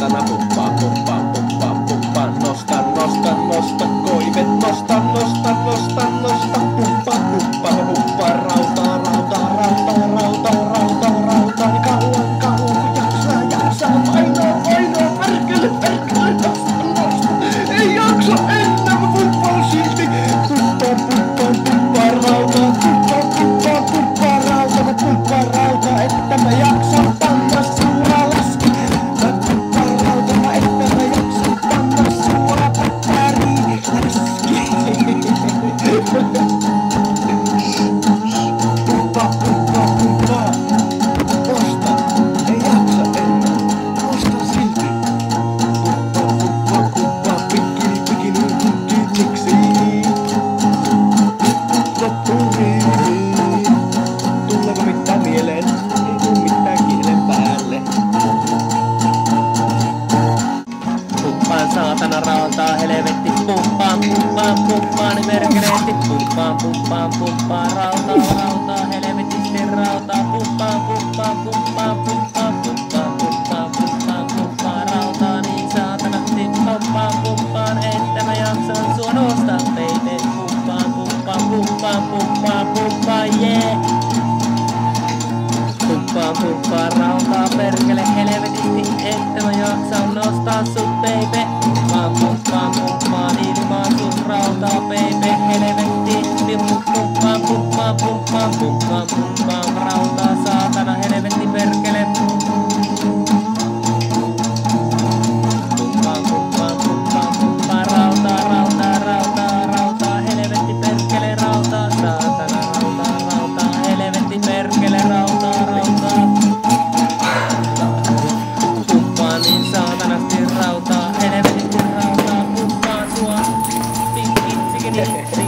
saatana, pumppaa, pumppaa, pumppaa, pumppaa, nosta, nosta, nosta, koivet, nosta, nosta, nosta, nosta, pumppaa, pumppaa, pumppaa, rautaa, rautaa, rautaa, rautaa, rautaa, rautaa, niin kauan, kauan, kun jaksaa, jaksaa, painoa, painoa, perkele, perkele, nosta, nosta, ei jaksa enää, mä pumppaan silti, pumppaa, pumppaa, pumppaa, rautaa, pumppaa, pumppaa, pumppaa, rautaa, mä pumppaan rautaa, että mä jaksan panna sua laski, mä pumppaan rautaa, että mä jaksan panna sua päriin laski. Pumppaa, pumppaa, pumppaa, nosta, ei jaksa enää, nosta silti, pumppaa, pumppaa, pumppaa, pikili, pikili, pikili, tiksi, loppuriin, tuleeko mitään mieleen, ei tuu mitään kielen päälle. Pumppaan saatana rautaa helvetti, pumppaan, pumppaan, pumppaan, niin merkeleetti, pumppaan, pumppaan, pumppaan, rautaa, rautaa, helvetisti rautaa, pumppaan, pumppaan, pumppaan, pumppaan, pumppaan, pumppaan, pumppaan, pumppaan, rautaa, niin saatanasti, pumppaan, pumppaan, että mä jaksan sua nostaa, baby, pumppaan, pumppaan, pumppaan, pumppaan, pumppaan, yeah. Pumppaan, pumppaan, rautaa, perkele, helvetisti, että mä jaksan nostaa sut, baby. Pumppaan, pumppaan, pumppaan, ilmaan sut rautaa, baby, helvetti. Pumppaan, pumppaan, pumppaan, pumppaan, pumppaan, rautaa, saatana, helvetti, perkele. Pumppaan, pumppaan, pumppaan, pumppaan, rautaa, rautaa, rautaa, rautaa, helvetti, perkele, rautaa, saatana, rautaa, rautaa, helvetti, perkele, rautaa, rautaa. Pumppaan niin saatanasti rautaa, helvetisti rautaa, pumppaan sua, pikki, sikini.